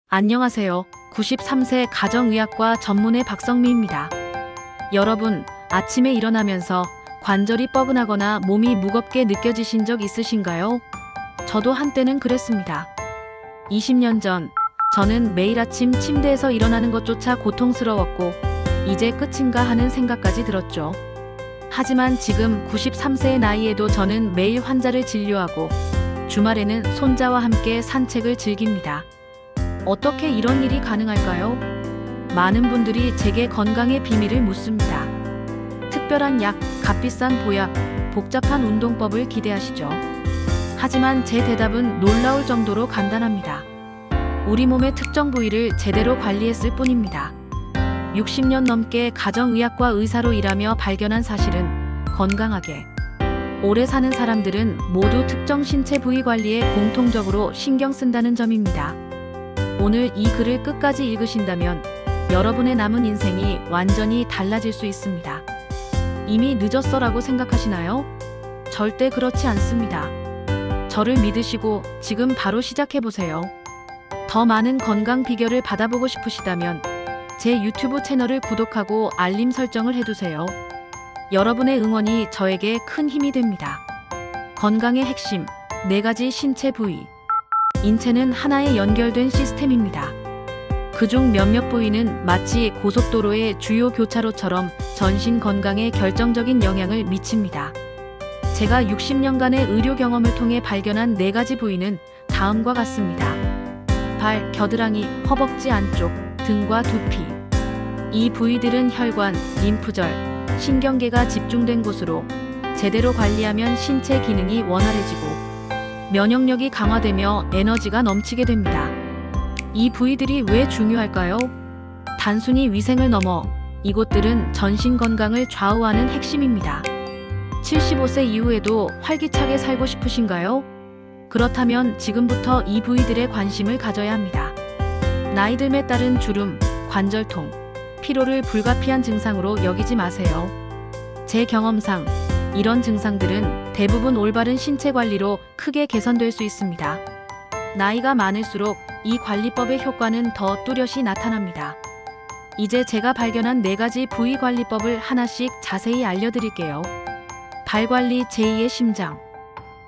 안녕하세요. 93세 가정의학과 전문의 박성미입니다. 여러분, 아침에 일어나면서 관절이 뻐근하거나 몸이 무겁게 느껴지신 적 있으신가요? 저도 한때는 그랬습니다. 20년 전, 저는 매일 아침 침대에서 일어나는 것조차 고통스러웠고, 이제 끝인가 하는 생각까지 들었죠. 하지만 지금 93세의 나이에도 저는 매일 환자를 진료하고, 주말에는 손자와 함께 산책을 즐깁니다. 어떻게 이런 일이 가능할까요? 많은 분들이 제게 건강의 비밀을 묻습니다. 특별한 약, 값비싼 보약, 복잡한 운동법을 기대하시죠. 하지만 제 대답은 놀라울 정도로 간단합니다. 우리 몸의 특정 부위를 제대로 관리했을 뿐입니다. 60년 넘게 가정의학과 의사로 일하며 발견한 사실은 건강하게 오래 사는 사람들은 모두 특정 신체 부위 관리에 공통적으로 신경 쓴다는 점입니다. 오늘 이 글을 끝까지 읽으신다면 여러분의 남은 인생이 완전히 달라질 수 있습니다. 이미 늦었어라고 생각하시나요? 절대 그렇지 않습니다. 저를 믿으시고 지금 바로 시작해보세요. 더 많은 건강 비결을 받아보고 싶으시다면 제 유튜브 채널을 구독하고 알림 설정을 해두세요. 여러분의 응원이 저에게 큰 힘이 됩니다. 건강의 핵심, 4가지 신체 부위. 인체는 하나의 연결된 시스템입니다. 그중 몇몇 부위는 마치 고속도로의 주요 교차로처럼 전신 건강에 결정적인 영향을 미칩니다. 제가 60년간의 의료 경험을 통해 발견한 4가지 부위는 다음과 같습니다. 발, 겨드랑이, 허벅지 안쪽, 등과 두피. 이 부위들은 혈관, 림프절, 신경계가 집중된 곳으로 제대로 관리하면 신체 기능이 원활해지고 면역력이 강화되며 에너지가 넘치게 됩니다. 이 부위들이 왜 중요할까요? 단순히 위생을 넘어 이곳들은 전신 건강을 좌우하는 핵심입니다. 75세 이후에도 활기차게 살고 싶으신가요? 그렇다면 지금부터 이 부위들에 관심을 가져야 합니다. 나이 듦에 따른 주름, 관절통, 피로를 불가피한 증상으로 여기지 마세요. 제 경험상 이런 증상들은 대부분 올바른 신체 관리로 크게 개선될 수 있습니다. 나이가 많을수록 이 관리법의 효과는 더 뚜렷이 나타납니다. 이제 제가 발견한 4가지 부위 관리법을 하나씩 자세히 알려드릴게요. 발 관리 제2의 심장.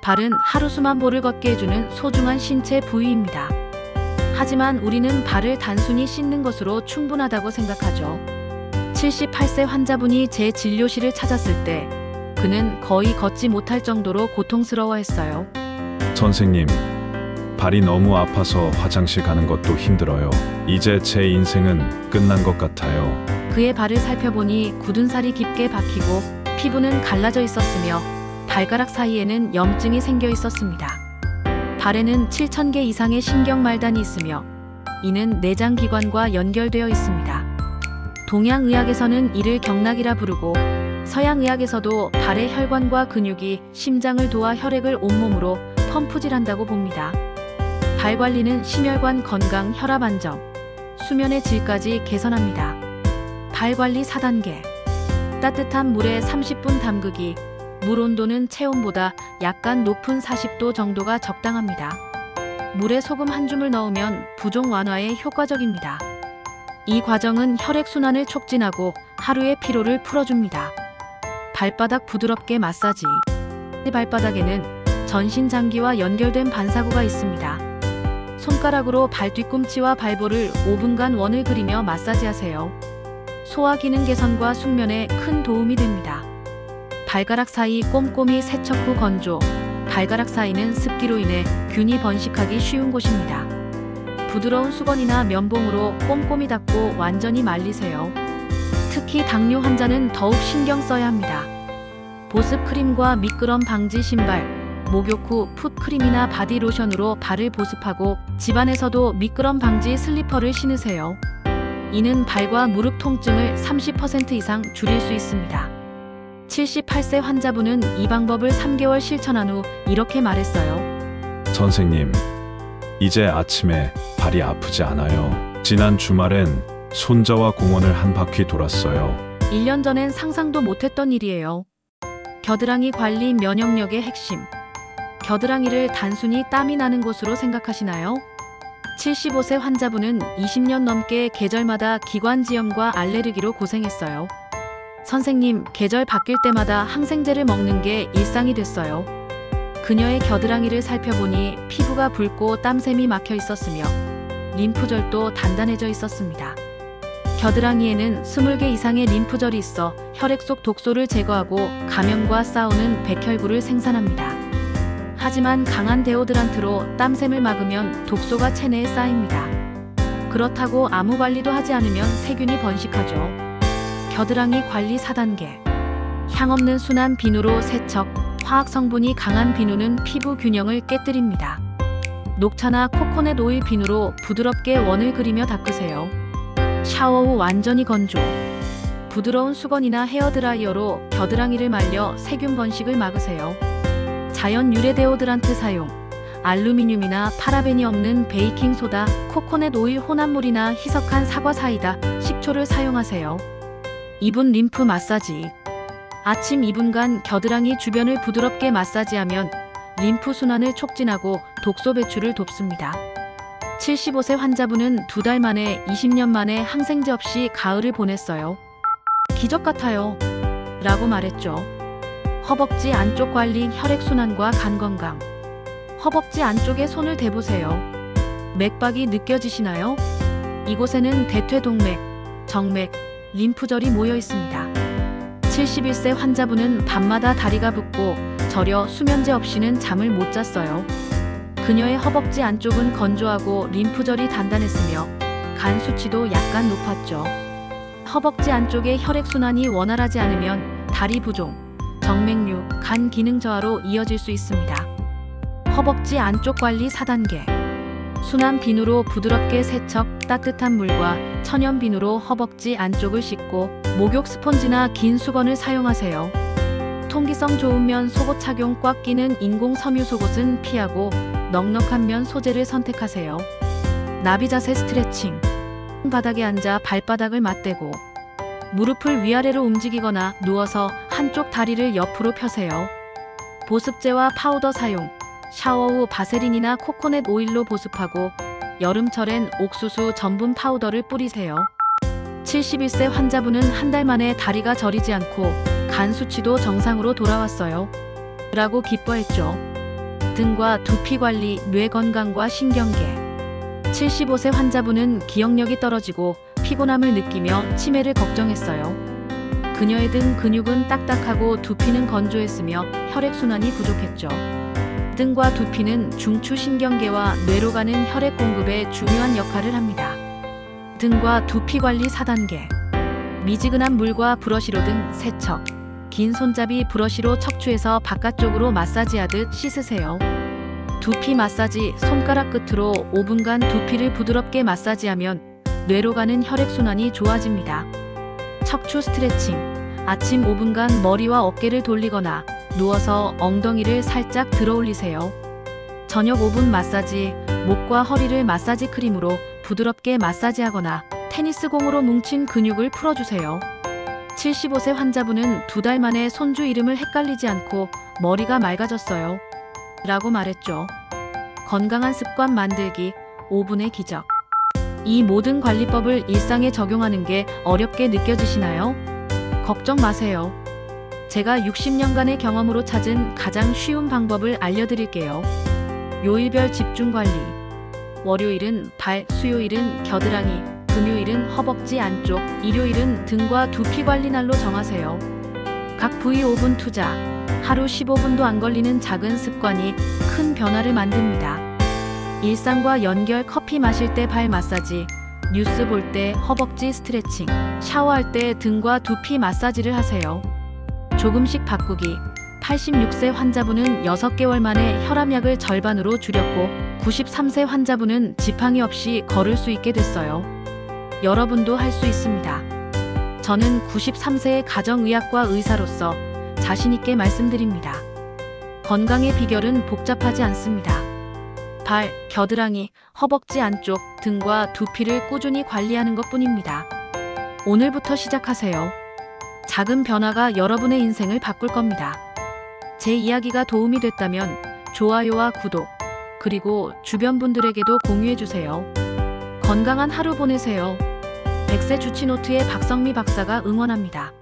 발은 하루 수만 보를 걷게 해주는 소중한 신체 부위입니다. 하지만 우리는 발을 단순히 씻는 것으로 충분하다고 생각하죠. 78세 환자분이 제 진료실을 찾았을 때 그는 거의 걷지 못할 정도로 고통스러워했어요. 선생님, 발이 너무 아파서 화장실 가는 것도 힘들어요. 이제 제 인생은 끝난 것 같아요. 그의 발을 살펴보니 굳은 살이 깊게 박히고 피부는 갈라져 있었으며 발가락 사이에는 염증이 생겨 있었습니다. 발에는 7,000개 이상의 신경말단이 있으며 이는 내장기관과 연결되어 있습니다. 동양의학에서는 이를 경락이라 부르고 서양의학에서도 발의 혈관과 근육이 심장을 도와 혈액을 온몸으로 펌프질한다고 봅니다. 발 관리는 심혈관 건강, 혈압 안정, 수면의 질까지 개선합니다. 발 관리 4단계. 따뜻한 물에 30분 담그기. 물 온도는 체온보다 약간 높은 40도 정도가 적당합니다. 물에 소금 한 줌을 넣으면 부종 완화에 효과적입니다. 이 과정은 혈액순환을 촉진하고 하루의 피로를 풀어줍니다. 발바닥 부드럽게 마사지. 발바닥에는 전신 장기와 연결된 반사구가 있습니다. 손가락으로 발 뒤꿈치와 발볼을 5분간 원을 그리며 마사지하세요. 소화 기능 개선과 숙면에 큰 도움이 됩니다. 발가락 사이 꼼꼼히 세척 후 건조. 발가락 사이는 습기로 인해 균이 번식하기 쉬운 곳입니다. 부드러운 수건이나 면봉으로 꼼꼼히 닦고 완전히 말리세요. 특히 당뇨 환자는 더욱 신경 써야 합니다. 보습 크림과 미끄럼 방지 신발, 목욕 후 풋크림이나 바디로션으로 발을 보습하고 집안에서도 미끄럼 방지 슬리퍼를 신으세요. 이는 발과 무릎 통증을 30% 이상 줄일 수 있습니다. 78세 환자분은 이 방법을 3개월 실천한 후 이렇게 말했어요. 선생님, 이제 아침에 발이 아프지 않아요. 지난 주말엔 손자와 공원을 한 바퀴 돌았어요. 1년 전엔 상상도 못했던 일이에요. 겨드랑이 관리 면역력의 핵심. 겨드랑이를 단순히 땀이 나는 곳으로 생각하시나요? 75세 환자분은 20년 넘게 계절마다 기관지염과 알레르기로 고생했어요. 선생님, 계절 바뀔 때마다 항생제를 먹는 게 일상이 됐어요. 그녀의 겨드랑이를 살펴보니 피부가 붉고 땀샘이 막혀 있었으며 림프절도 단단해져 있었습니다. 겨드랑이에는 20개 이상의 림프절이 있어 혈액 속 독소를 제거하고 감염과 싸우는 백혈구를 생산합니다. 하지만 강한 데오드란트로 땀샘을 막으면 독소가 체내에 쌓입니다. 그렇다고 아무 관리도 하지 않으면 세균이 번식하죠. 겨드랑이 관리 4단계. 향 없는 순한 비누로 세척. 화학 성분이 강한 비누는 피부 균형을 깨뜨립니다. 녹차나 코코넛 오일 비누로 부드럽게 원을 그리며 닦으세요. 샤워 후 완전히 건조. 부드러운 수건이나 헤어드라이어로 겨드랑이를 말려 세균 번식을 막으세요. 자연 유래 데오드란트 사용. 알루미늄이나 파라벤이 없는 베이킹소다, 코코넛 오일 혼합물이나 희석한 사과 사이다, 식초를 사용하세요. 2분 림프 마사지. 아침 2분간 겨드랑이 주변을 부드럽게 마사지하면 림프 순환을 촉진하고 독소 배출을 돕습니다. 75세 환자분은 2달 만에 20년 만에 항생제 없이 가을을 보냈어요. 기적 같아요. 라고 말했죠. 허벅지 안쪽 관리, 혈액순환과 간 건강. 허벅지 안쪽에 손을 대보세요. 맥박이 느껴지시나요? 이곳에는 대퇴동맥, 정맥, 림프절이 모여 있습니다. 71세 환자분은 밤마다 다리가 붓고 저려 수면제 없이는 잠을 못 잤어요. 그녀의 허벅지 안쪽은 건조하고 림프절이 단단했으며 간 수치도 약간 높았죠. 허벅지 안쪽의 혈액순환이 원활하지 않으면 다리 부종, 정맥류, 간 기능 저하로 이어질 수 있습니다. 허벅지 안쪽 관리 4단계. 순한 비누로 부드럽게 세척. 따뜻한 물과 천연 비누로 허벅지 안쪽을 씻고 목욕 스펀지나 긴 수건을 사용하세요. 통기성 좋은 면 속옷 착용. 꽉 끼는 인공 섬유 속옷은 피하고 넉넉한 면 소재를 선택하세요. 나비 자세 스트레칭. 바닥에 앉아 발바닥을 맞대고 무릎을 위아래로 움직이거나 누워서 한쪽 다리를 옆으로 펴세요. 보습제와 파우더 사용. 샤워 후 바세린이나 코코넛 오일로 보습하고 여름철엔 옥수수 전분 파우더를 뿌리세요. 71세 환자분은 한 달 만에 다리가 저리지 않고 간 수치도 정상으로 돌아왔어요. 라고 기뻐했죠. 등과 두피 관리, 뇌 건강과 신경계. 75세 환자분은 기억력이 떨어지고 피곤함을 느끼며 치매를 걱정했어요. 그녀의 등 근육은 딱딱하고 두피는 건조했으며 혈액순환이 부족했죠. 등과 두피는 중추신경계와 뇌로 가는 혈액 공급에 중요한 역할을 합니다. 등과 두피 관리 4단계. 미지근한 물과 브러쉬로 등 세척. 긴 손잡이 브러쉬로 척추에서 바깥쪽으로 마사지하듯 씻으세요. 두피 마사지. 손가락 끝으로 5분간 두피를 부드럽게 마사지하면 뇌로 가는 혈액순환이 좋아집니다. 척추 스트레칭. 아침 5분간 머리와 어깨를 돌리거나 누워서 엉덩이를 살짝 들어 올리세요. 저녁 5분 마사지. 목과 허리를 마사지 크림으로 부드럽게 마사지하거나 테니스 공으로 뭉친 근육을 풀어주세요. 75세 환자분은 2달 만에 손주 이름을 헷갈리지 않고 머리가 맑아졌어요. 라고 말했죠. 건강한 습관 만들기 5분의 기적. 이 모든 관리법을 일상에 적용하는 게 어렵게 느껴지시나요? 걱정 마세요. 제가 60년간의 경험으로 찾은 가장 쉬운 방법을 알려드릴게요. 요일별 집중관리. 월요일은 발, 수요일은 겨드랑이, 금요일은 허벅지 안쪽, 일요일은 등과 두피 관리 날로 정하세요. 각 부위 5분 투자. 하루 15분도 안 걸리는 작은 습관이 큰 변화를 만듭니다. 일상과 연결. 커피 마실 때 발 마사지, 뉴스 볼 때 허벅지 스트레칭, 샤워할 때 등과 두피 마사지를 하세요. 조금씩 바꾸기. 86세 환자분은 6개월 만에 혈압약을 절반으로 줄였고 93세 환자분은 지팡이 없이 걸을 수 있게 됐어요. 여러분도 할 수 있습니다. 저는 93세의 가정의학과 의사로서 자신있게 말씀드립니다. 건강의 비결은 복잡하지 않습니다. 발, 겨드랑이, 허벅지 안쪽, 등과 두피를 꾸준히 관리하는 것뿐입니다. 오늘부터 시작하세요. 작은 변화가 여러분의 인생을 바꿀 겁니다. 제 이야기가 도움이 됐다면 좋아요와 구독, 그리고 주변 분들에게도 공유해주세요. 건강한 하루 보내세요. 100세 주치노트의 박성미 박사가 응원합니다.